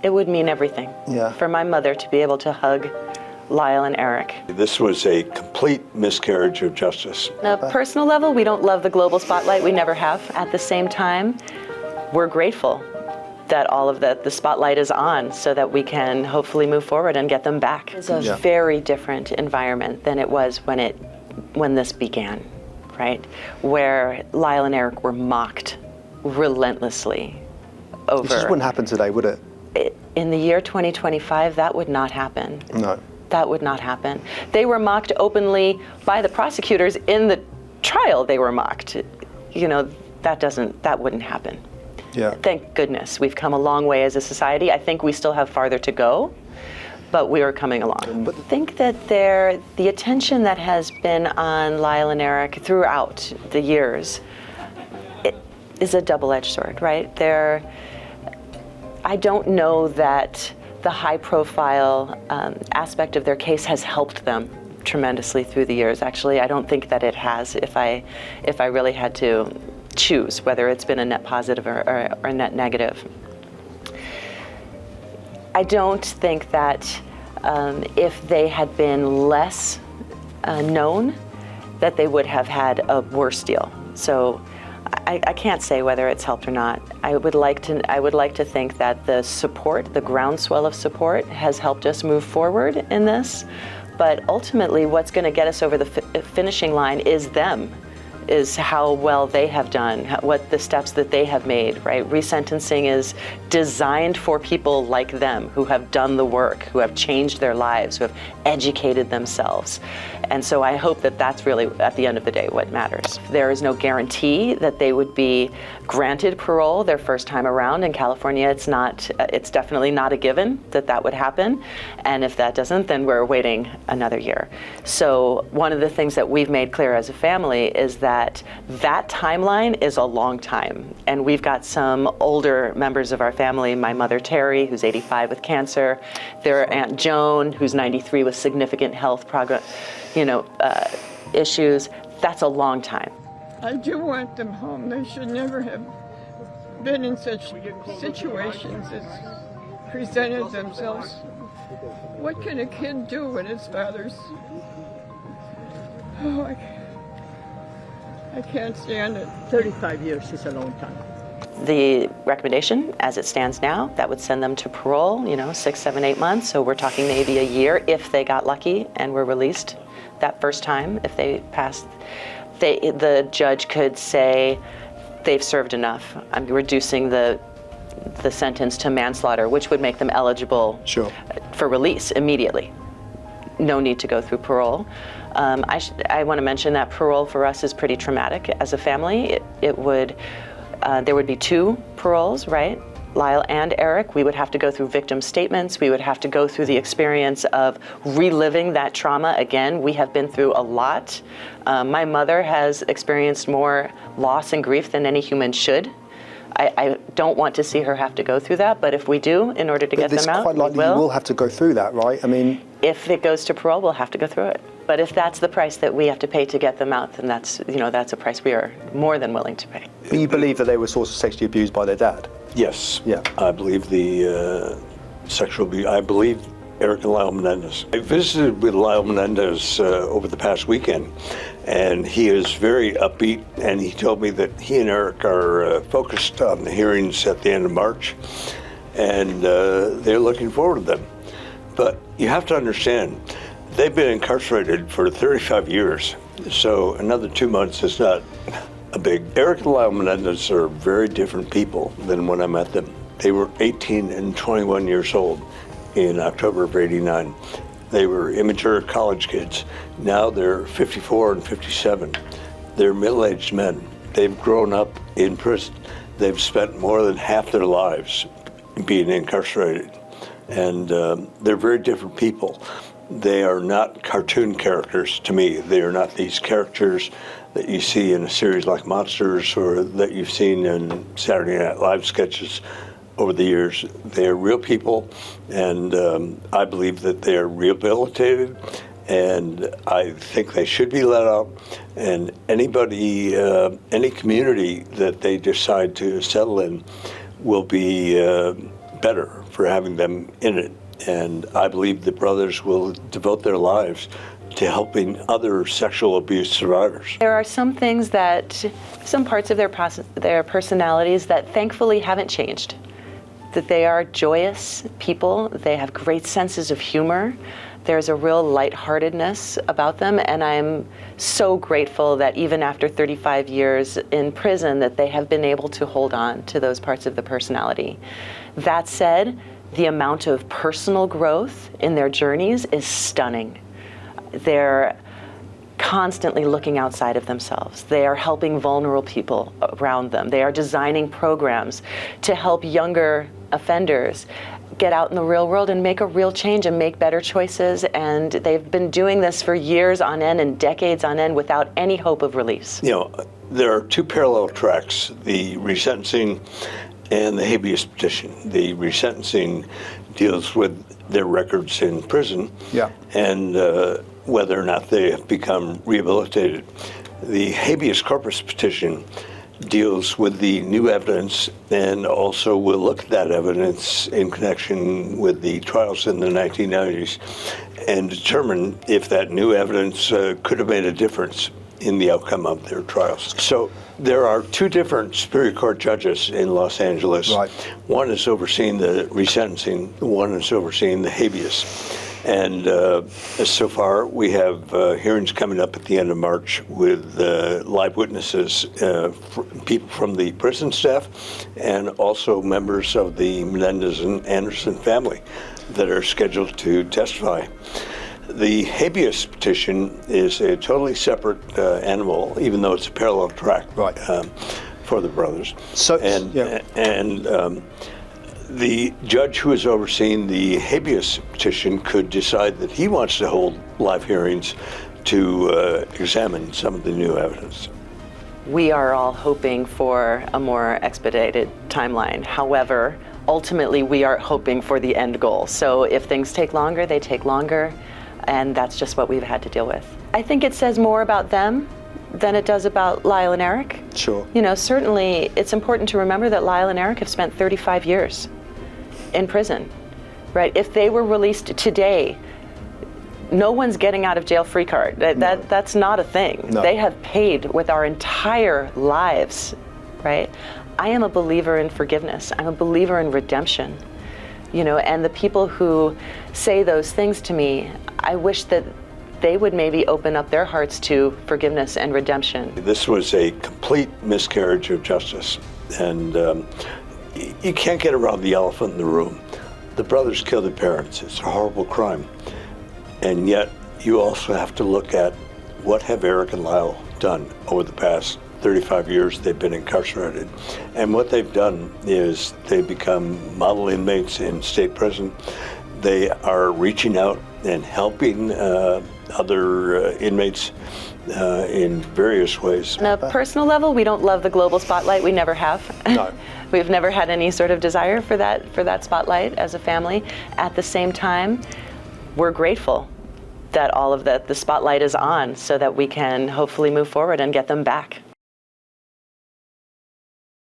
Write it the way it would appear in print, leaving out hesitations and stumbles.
It would mean everything. Yeah. For my mother to be able to hug Lyle and Erik. This was a complete miscarriage of justice. On a personal level, we don't love the global spotlight. We never have. At the same time, we're grateful that all of the spotlight is on so that we can hopefully move forward and get them back. It's a very different environment than it was when this began, right? Where Lyle and Erik were mocked relentlessly over. It just wouldn't happen today, would it? In the year 2025, that would not happen. No. That would not happen. They were mocked openly by the prosecutors in the trial. They were mocked. You know, that wouldn't happen. Yeah. Thank goodness. We've come a long way as a society. I think we still have farther to go, but we are coming along. But I think that the attention that has been on Lyle and Erik throughout the years is a double-edged sword, right? I don't know that the high-profile aspect of their case has helped them tremendously through the years. Actually, I don't think that it has. If I really had to choose whether it's been a net positive or a net negative, I don't think that if they had been less known, that they would have had a worse deal. So I can't say whether it's helped or not. I would like to think that the support, the groundswell of support, has helped us move forward in this. But ultimately, what's going to get us over the finishing line is them, is how well they have done, what the steps that they have made, right? Resentencing is designed for people like them who have done the work, who have changed their lives, who have educated themselves. And so I hope that that's really, at the end of the day, what matters. There is no guarantee that they would be granted parole their first time around. In California, it's definitely not a given that would happen. And if that doesn't, then we're waiting another year. So one of the things that we've made clear as a family is that timeline is a long time. And we've got some older members of our family, my mother Terry, who's 85 with cancer, their Aunt Joan, who's 93 with significant health issues. That's a long time. I do want them home. They should never have been in such situations as presented themselves. What can a kid do when his father's... Oh, I can't stand it. 35 years is a long time. The recommendation, as it stands now, that would send them to parole, 6, 7, 8 months. So we're talking maybe a year if they got lucky and were released that first time. If they passed, the judge could say they've served enough. I'm reducing the sentence to manslaughter, which would make them eligible for release immediately. No need to go through parole. I want to mention that parole for us is pretty traumatic as a family. There would be 2 paroles, right? Lyle and Erik. We would have to go through victim statements. We would have to go through the experience of reliving that trauma again. We have been through a lot. My mother has experienced more loss and grief than any human should. I don't want to see her have to go through that, but if we do, in order to get them out, quite likely you will have to go through that, right? I mean, if it goes to parole, we'll have to go through it. But if that's the price that we have to pay to get them out, then that's a price we are more than willing to pay. But you believe that they were sort of sexually abused by their dad? Yes. Yeah. I believe the sexual abuse. I believe Erik and Lyle Menendez. I visited with Lyle Menendez over the past weekend, and he is very upbeat, and he told me that he and Erik are focused on the hearings at the end of March, and they're looking forward to them. But you have to understand, they've been incarcerated for 35 years, so another 2 months is not a big... Erik and Lyle Menendez are very different people than when I met them. They were 18 and 21 years old in October of '89. They were immature college kids. Now they're 54 and 57. They're middle-aged men. They've grown up in prison. They've spent more than half their lives being incarcerated. And they're very different people. They are not cartoon characters to me. They are not these characters that you see in a series like Monsters or that you've seen in Saturday Night Live sketches over the years. They are real people, and I believe that they are rehabilitated, and I think they should be let out. And anybody, any community that they decide to settle in will be better for having them in it. And I believe the brothers will devote their lives to helping other sexual abuse survivors. There are some things some parts of their personalities that thankfully haven't changed. That they are joyous people, they have great senses of humor, there's a real lightheartedness about them, and I'm so grateful that even after 35 years in prison that they have been able to hold on to those parts of the personality. That said, the amount of personal growth in their journeys is stunning. They're constantly looking outside of themselves. They are helping vulnerable people around them. They are designing programs to help younger offenders get out in the real world and make a real change and make better choices. And they've been doing this for years on end and decades on end without any hope of release. You know, there are two parallel tracks, the resentencing and the habeas petition. The resentencing deals with their records in prison and whether or not they have become rehabilitated. The habeas corpus petition deals with the new evidence and also will look at that evidence in connection with the trials in the 1990s and determine if that new evidence could have made a difference in the outcome of their trials. So there are two different Superior Court judges in Los Angeles. Right. One is overseeing the resentencing, one is overseeing the habeas. And so far, we have hearings coming up at the end of March with live witnesses, people from the prison staff, and also members of the Menendez and Anderson family that are scheduled to testify. The habeas petition is a totally separate animal, even though it's a parallel track for the brothers. So, the judge who is overseeing the habeas petition could decide that he wants to hold live hearings to examine some of the new evidence. We are all hoping for a more expedited timeline. However, ultimately we are hoping for the end goal. So if things take longer, they take longer, and that's just what we've had to deal with. I think it says more about them than it does about Lyle and Erik. Sure. You know, certainly it's important to remember that Lyle and Erik have spent 35 years in prison, right? If they were released today, no one's getting out of jail free card. That's not a thing. No. They have paid with our entire lives, right? I am a believer in forgiveness. I'm a believer in redemption, you know, and the people who say those things to me, I wish that they would maybe open up their hearts to forgiveness and redemption. This was a complete miscarriage of justice, and you can't get around the elephant in the room. The brothers killed their parents. It's a horrible crime. And yet, you also have to look at what have Erik and Lyle done over the past 35 years they've been incarcerated. And what they've done is they've become model inmates in state prison. They are reaching out and helping other inmates in various ways. On a personal level, we don't love the global spotlight. We never have. No. We've never had any sort of desire for that spotlight as a family. At the same time, we're grateful that all of the spotlight is on so that we can hopefully move forward and get them back.